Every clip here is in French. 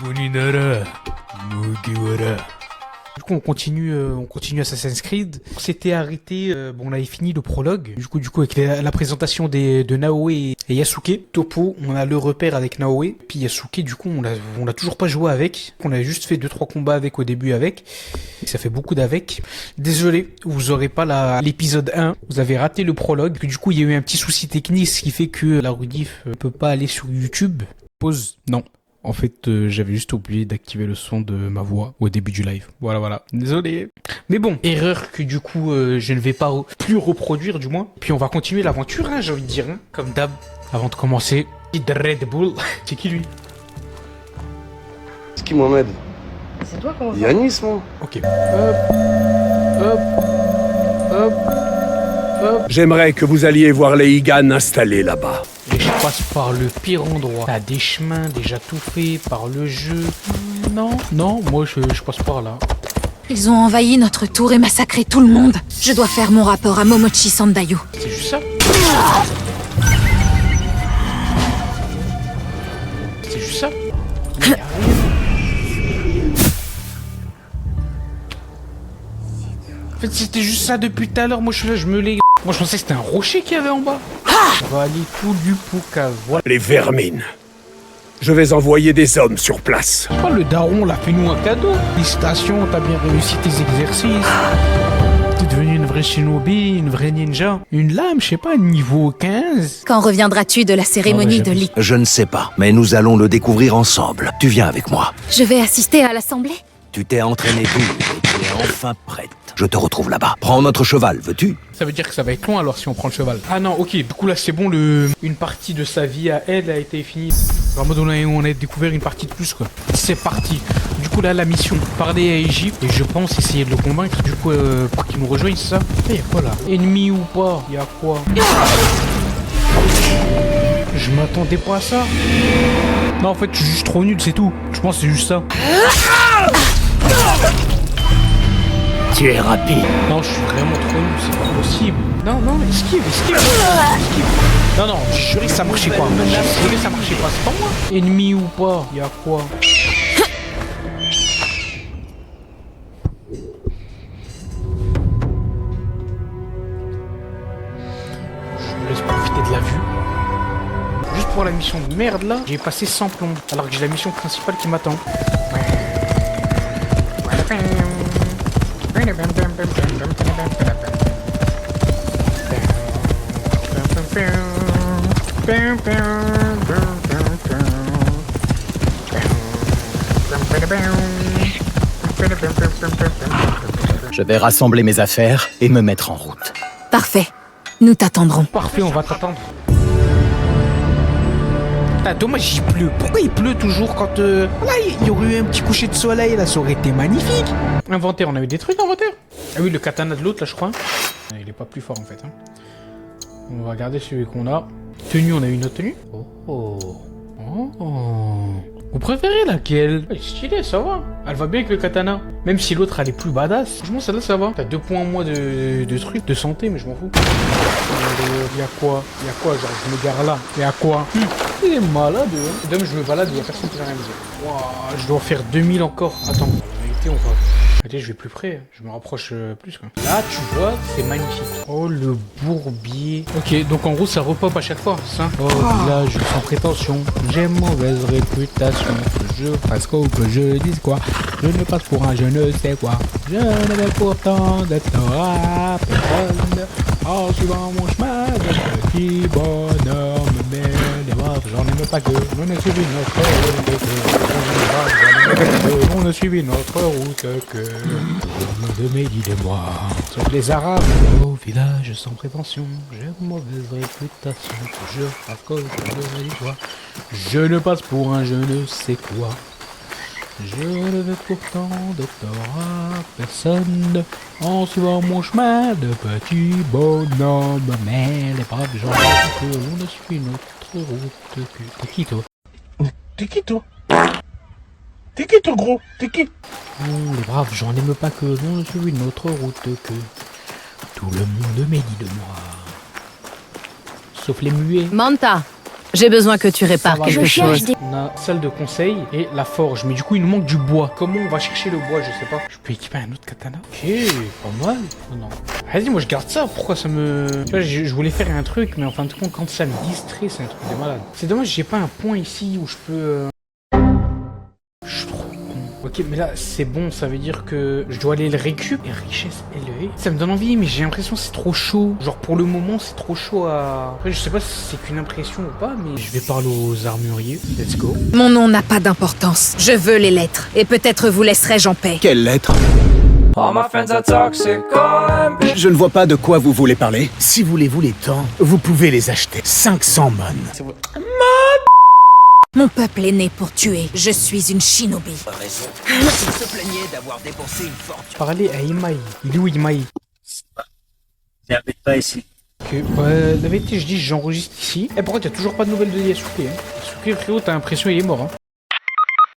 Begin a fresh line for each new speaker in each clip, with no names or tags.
Boninara, Mugiwara. Du coup, on continue Assassin's Creed. On s'était arrêté, on avait fini le prologue. Du coup, avec la présentation de Naoe et Yasuke. Topo, on a le repère avec Naoe. Puis Yasuke, du coup, on l'a toujours pas joué avec. On a juste fait 2-3 combats avec au début avec. Et ça fait beaucoup d'avec. Désolé, vous aurez pas l'épisode 1. Vous avez raté le prologue. Du coup, il y a eu un petit souci technique, ce qui fait que la rediff peut pas aller sur YouTube. Pause. Non. En fait, j'avais juste oublié d'activer le son de ma voix au début du live. Voilà. Désolé. Mais bon, erreur que du coup, je ne vais pas plus reproduire du moins. Puis on va continuer l'aventure, hein, j'ai envie de dire. Hein. Comme d'hab, avant de commencer, petite Red Bull. C'est qui lui?
C'est qui Mohamed?
C'est toi comment ça?
Yanis, moi.
Ok. Hop.
J'aimerais que vous alliez voir les Higan installés là-bas.
Et je passe par le pire endroit. T'as des chemins déjà tout faits par le jeu. Non, moi je passe par là.
Ils ont envahi notre tour et massacré tout le monde. Je dois faire mon rapport à Momochi Sandayu.
C'est juste ça. C'est juste ça. Mais y a rien. En fait, c'était juste ça depuis tout à l'heure. Moi, je suis là, je me l'ai. Moi, je pensais que c'était un rocher qu'il y avait en bas. On va aller tout du Poucave. Voilà.
Les vermines. Je vais envoyer des hommes sur place.
Je sais pas, le daron l'a fait nous un cadeau. Félicitations, t'as bien réussi tes exercices. T'es devenu une vraie shinobi, une vraie ninja. Une lame, je sais pas, niveau 15.
Quand reviendras-tu de la cérémonie de l'I?
Je ne sais pas, mais nous allons le découvrir ensemble. Tu viens avec moi.
Je vais assister à l'assemblée.
Tu t'es entraîné dur et tu es enfin prête. Je te retrouve là-bas. Prends notre cheval, veux-tu?
Ça veut dire que ça va être long alors si on prend le cheval. Ah non, ok, du coup là c'est bon, une partie de sa vie à elle a été finie. En mode on a découvert une partie de plus quoi. C'est parti. Du coup là la mission, parler à Égypte et je pense essayer de le convaincre du coup pour qu'il nous rejoigne, c'est ça? Il y a quoi là? Ennemi ou pas? Il y a quoi? Je m'attendais pas à ça. Non en fait je suis juste trop nul, c'est tout. Je pense que c'est juste ça.
Tu es rapide.
Non, je suis vraiment trop nul, c'est pas possible. Non, esquive. Non, j'ai juré que ça marchait pas. J'ai juré que ça marchait pas, c'est pas moi. Ennemi ou pas, y'a quoi? Je me laisse profiter de la vue. Juste pour la mission de merde là, j'ai passé sans plomb. Alors que j'ai la mission principale qui m'attend.
Je vais rassembler mes affaires et me mettre en route.
Parfait. Nous t'attendrons.
Parfait, on va t'attendre. Ah, dommage, il pleut. Pourquoi il pleut toujours quand... Là, il y aurait eu un petit coucher de soleil, là, ça aurait été magnifique. Inventaire, on a eu des trucs inventaire. Ah oui, le katana de l'autre, là, je crois. Ah, il est pas plus fort, en fait. Hein. On va regarder celui qu'on a. Tenue, on a eu une autre tenue. Oh. Vous préférez laquelle? Elle est stylée, ça va. Elle va bien avec le katana. Même si l'autre, elle est plus badass. Franchement, celle-là, ça va. T'as 2 points en moins de trucs, de santé, mais je m'en fous. Y'a quoi? Genre, je me gare là. Y'a quoi? Il est malade, hein. Demain, je me balade, y'a personne qui va rien me dire. Waouh, je dois faire 2000 encore. Attends, en réalité, on va... Allez, je vais plus près, je me rapproche plus quoi. Là, tu vois, c'est magnifique. Oh, le bourbier. Ok, donc en gros, ça repop à chaque fois, c'est ça? Oh, village sans prétention, j'ai mauvaise réputation. Que je fasse quoi ou que je dise quoi, je ne passe pour un je ne sais quoi. Je ne vais pourtant d'être à personne. En suivant mon chemin de petit bonhomme, mais les braves, j'en aime pas que. On a suivi notre route, on a suivi notre route que. De Mehdi et moi. Sauf les Arabes. Au village sans prétention, j'ai mauvaise réputation. Je raccorde de l'histoire. Je ne passe pour un je ne sais quoi. Je ne vais pourtant de tort à personne en suivant mon chemin de petit bonhomme. Mais les braves gens que l'on a suivi notre route. T'es qui toi?
T'es qui toi? T'es qui toi gros? T'es qui?
Oh, les braves gens n'aiment pas que l'on a suivi notre route que tout le monde médit de moi. Sauf les muets.
Manta, J'ai besoin que tu répares
Ça va,
quelque
je
chose.
cherche On a salle de conseil et la forge. Mais du coup, il nous manque du bois. Comment on va chercher le bois? Je sais pas. Je peux équiper un autre katana. Ok, pas mal. Non. Vas-y, moi je garde ça. Pourquoi ça me... Tu vois, je voulais faire un truc, mais en fin de compte, quand ça me distrait, c'est un truc de malade. C'est dommage, j'ai pas un point ici où je peux... Je suis trop con. Ok, mais là, c'est bon. Ça veut dire que je dois aller le récup. Et richesse élevée. Ça me donne envie, mais j'ai l'impression que c'est trop chaud. Genre, pour le moment, c'est trop chaud à... Après, je sais pas si c'est qu'une impression ou pas, mais je vais parler aux armuriers. Let's go.
Mon nom n'a pas d'importance. Je veux les lettres. Et peut-être vous laisserai-je en paix.
Quelle lettre?
All my friends are toxic, all I'm
Je ne vois pas de quoi vous voulez parler.
Si voulez-vous les temps, vous pouvez les acheter. 500 mon.
Mon peuple est né pour tuer. Je suis une shinobi.
Raison. Il se plaignait d'avoir dépensé une fortune.
Parler à Imai. Il est où Imai?
J'habite pas ici.
Ok, la vérité, je dis j'enregistre ici. Et pourquoi t'as toujours pas de nouvelles de Yasuke, hein? Yasuke, frérot, t'as l'impression il est mort, hein.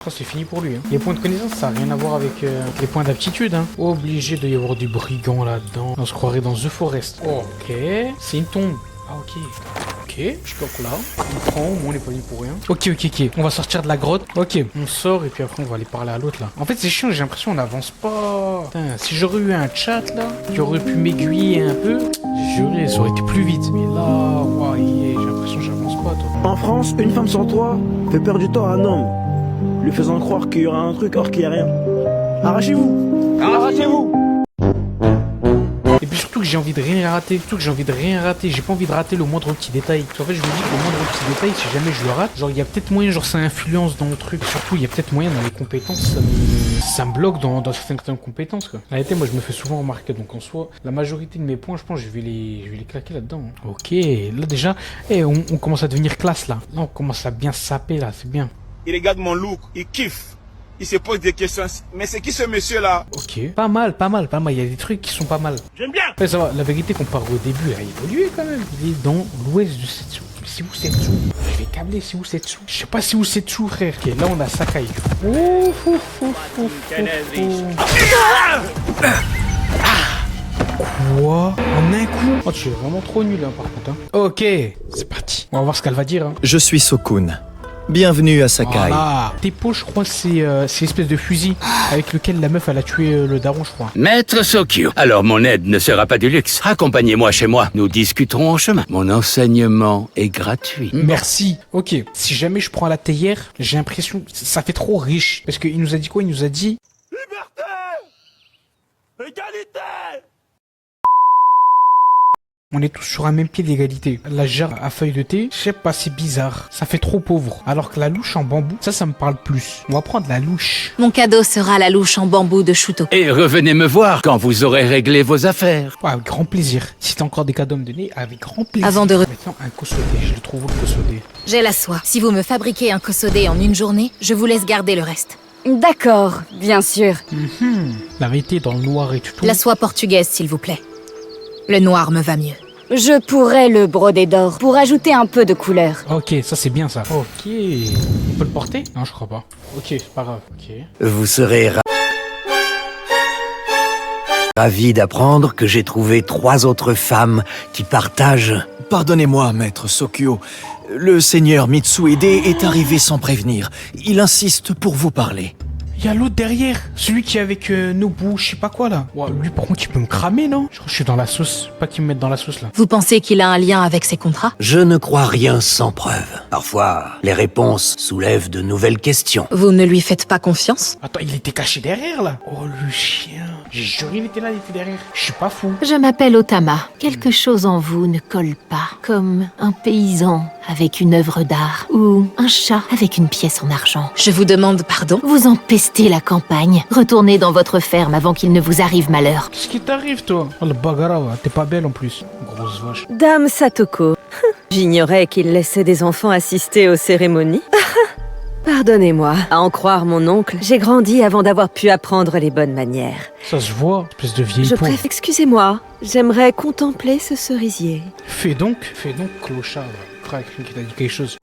Oh, c'est fini pour lui, hein. Les points de connaissance, ça n'a rien à voir avec les points d'aptitude, hein. Obligé de y avoir des brigands là-dedans. On se croirait dans The Forest. Ok, c'est une tombe. Ah, ok. Ok, je bloque là. On prend, au moins on n'est pas venu pour rien. Ok. On va sortir de la grotte. Ok, on sort et puis après on va aller parler à l'autre là. En fait, c'est chiant, j'ai l'impression qu'on n'avance pas. Putain, si j'aurais eu un chat là, qui aurait pu m'aiguiller un peu, j'ai juré, ça aurait été plus vite. Mais là, ouais, j'ai l'impression que j'avance pas, toi.
En France, une femme sur trois fait perdre du temps à un homme, lui faisant croire qu'il y aura un truc or qu'il n'y a rien. Arrachez-vous! Arrachez-vous!
Et puis surtout que j'ai envie de rien rater. J'ai pas envie de rater le moindre petit détail. Parce qu'en fait, je me dis que le moindre petit détail, si jamais je le rate, genre il y a peut-être moyen, genre ça influence dans le truc. Surtout, il y a peut-être moyen dans les compétences, ça me bloque dans certaines compétences, quoi. En réalité, moi je me fais souvent remarquer. Donc en soi, la majorité de mes points, je pense, je vais les claquer là-dedans, hein. Ok, là déjà, on commence à devenir classe là. Là, on commence à bien saper là, c'est bien.
Il regarde mon look, il kiffe. Il se pose des questions. Mais c'est qui ce monsieur-là?
Ok, pas mal. Il y a des trucs qui sont pas mal.
J'aime bien.
Ouais, ça va, la vérité qu'on part au début, elle a évolué quand même. Il est dans l'ouest de Setsu. C'est où Setsu? Je vais câbler, c'est où Setsu? Je sais pas c'est où Setsu, frère. Ok, là on a Sakai. Quoi? En un coup? Oh, tu es vraiment trop nul, hein, par contre, hein. Ok, c'est parti. On va voir ce qu'elle va dire, hein.
Je suis Sokun. Bienvenue à Sakai.
Voilà. Tepo, je crois, c'est l'espèce de fusil avec lequel la meuf, elle a tué le daron, je crois.
Maître Sokyu, alors mon aide ne sera pas du luxe. Accompagnez-moi chez moi, nous discuterons en chemin. Mon enseignement est gratuit.
Merci. Ok, si jamais je prends la théière, j'ai l'impression que ça fait trop riche. Parce qu'il nous a dit quoi? Il nous a dit...
Liberté! Égalité!
On est tous sur un même pied d'égalité. La jarre à feuilles de thé, je sais pas, c'est bizarre. Ça fait trop pauvre. Alors que la louche en bambou, ça me parle plus. On va prendre la louche.
Mon cadeau sera la louche en bambou de Shuto.
Et revenez me voir quand vous aurez réglé vos affaires.
Ouais, avec grand plaisir. Si t'as encore des cadeaux à me donner, avec grand plaisir.
Avant de...
Maintenant, un kosodé. Je le trouve où, le kosodé?
J'ai la soie. Si vous me fabriquez un kosodé en une journée, je vous laisse garder le reste.
D'accord, bien sûr.
La vérité dans le noir et tout.
La soie portugaise, s'il vous plaît. Le noir me va mieux.
Je pourrais le broder d'or pour ajouter un peu de couleur.
Ok, ça c'est bien ça. Ok. On peut le porter? Non, je crois pas. Ok, c'est pas grave. Ok.
Vous serez ravi d'apprendre que j'ai trouvé 3 autres femmes qui partagent...
Pardonnez-moi, maître Sokyo. Le seigneur Mitsuede est arrivé sans prévenir. Il insiste pour vous parler.
Il y a l'autre derrière, celui qui est avec Nobu, je sais pas quoi là. Ouais, lui par contre il peut me cramer, non? Je crois que je suis dans la sauce, pas qu'il me mette dans la sauce là.
Vous pensez qu'il a un lien avec ses contrats?
Je ne crois rien sans preuve. Parfois, les réponses soulèvent de nouvelles questions.
Vous ne lui faites pas confiance?
Attends, il était caché derrière là. Oh le chien. J'ai juré il était là, il était derrière. Je suis pas fou.
Je m'appelle Otama. Quelque chose en vous ne colle pas. Comme un paysan avec une œuvre d'art ou un chat avec une pièce en argent.
Je vous demande pardon?
Vous empestez la campagne. Retournez dans votre ferme avant qu'il ne vous arrive malheur.
Qu'est-ce qui t'arrive toi? Oh le bagara, t'es pas belle en plus. Grosse vache.
Dame Satoko. J'ignorais qu'il laissait des enfants assister aux cérémonies. Pardonnez-moi, à en croire mon oncle, j'ai grandi avant d'avoir pu apprendre les bonnes manières.
Ça se voit, espèce de vieille pauvre.
Excusez-moi, j'aimerais contempler ce cerisier.
Fais donc, clochard. Frère, quelqu'un qui t'a dit quelque chose.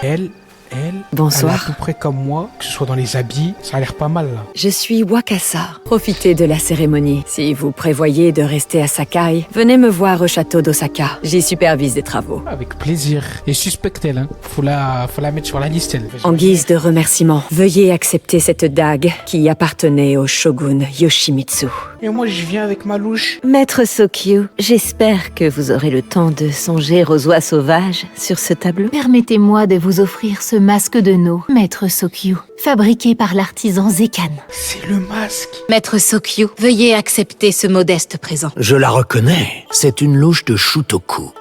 Elle Elle
Bonsoir.
est à peu près comme moi, que ce soit dans les habits, ça a l'air pas mal là.
Je suis Wakasa. Profitez de la cérémonie. Si vous prévoyez de rester à Sakai, venez me voir au château d'Osaka. J'y supervise des travaux.
Avec plaisir. Et suspecte elle, hein. Faut la mettre sur la liste elle.
En guise de remerciement, veuillez accepter cette dague qui appartenait au shogun Yoshimitsu.
Et moi je viens avec ma louche.
Maître Sokyu, j'espère que vous aurez le temps de songer aux oies sauvages sur ce tableau. Permettez-moi de vous offrir ce masque de No, Maître Sokyu, fabriqué par l'artisan Zekan.
C'est le masque.
Maître Sokyu, veuillez accepter ce modeste présent.
Je la reconnais. C'est une louche de Shutoku,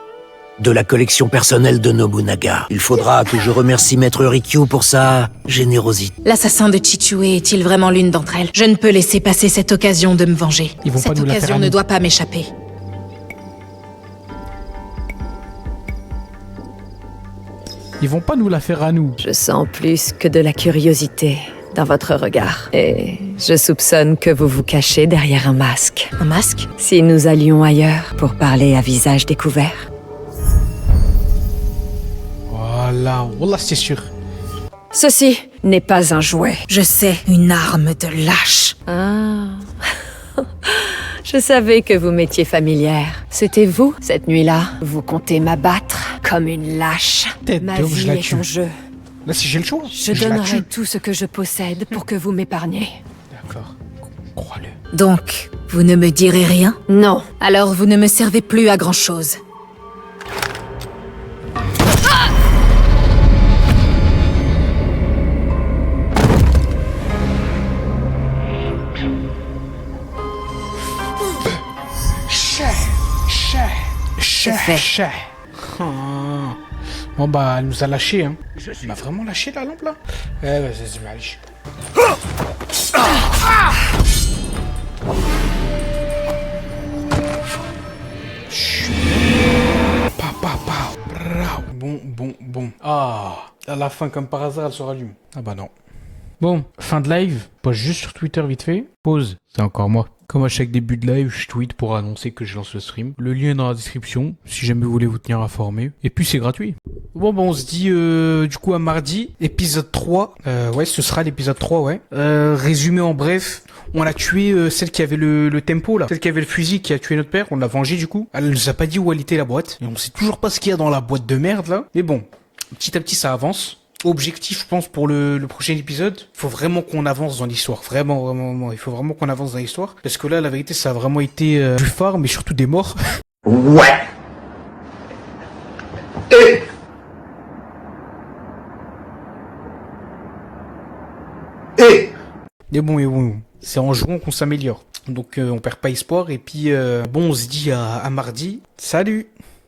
de la collection personnelle de Nobunaga. Il faudra que je remercie Maître Rikyu pour sa générosité.
L'assassin de Chichue est-il vraiment l'une d'entre elles? Je ne peux laisser passer cette occasion de me venger.
Ils vont pas
Cette
nous la faire
occasion
à
ne
nous.
doit pas m'échapper.
Ils vont pas nous la faire à nous.
Je sens plus que de la curiosité dans votre regard. Et je soupçonne que vous vous cachez derrière un masque.
Un masque?
Si nous allions ailleurs pour parler à visage découvert.
Voilà, Wallah c'est sûr.
Ceci n'est pas un jouet.
Je sais, une arme de lâche.
Ah. Je savais que vous m'étiez familière. C'était vous, cette nuit-là. Vous comptez m'abattre comme une lâche.
Tête
Ma
d'homme, je
vie
la
est
tue.
en jeu.
Là si j'ai le choix,
Je
la
donnerai
tue.
tout ce que je possède pour que vous m'épargniez.
D'accord, crois-le.
Donc, vous ne me direz rien?
Non.
Alors vous ne me servez plus à grand-chose.
Chais. Bon bah elle nous a lâché hein. Elle m'a vraiment lâché la lampe là. Vas-y, معلش. Bon. Ah, à la fin comme par hasard elle se rallume. Ah bah non. Bon, fin de live. Pose juste sur Twitter vite fait. Pause, c'est encore moi. Comme à chaque début de live, je tweete pour annoncer que je lance le stream. Le lien est dans la description, si jamais vous voulez vous tenir informé. Et puis c'est gratuit. Bon, on se dit du coup à mardi, épisode 3. Ouais, ce sera l'épisode 3, ouais. Résumé en bref, on a tué celle qui avait le tempo là. Celle qui avait le fusil qui a tué notre père, on l'a vengé du coup. Elle nous a pas dit où elle était la boîte. Et on sait toujours pas ce qu'il y a dans la boîte de merde là. Mais bon, petit à petit ça avance. Objectif, je pense, pour le prochain épisode, faut vraiment qu'on avance dans l'histoire. Vraiment. Il faut vraiment qu'on avance dans l'histoire. Parce que là, la vérité, ça a vraiment été du phare, mais surtout des morts.
Ouais.
Mais bon, c'est en jouant qu'on s'améliore. Donc on perd pas espoir. Et puis, on se dit à mardi. Salut!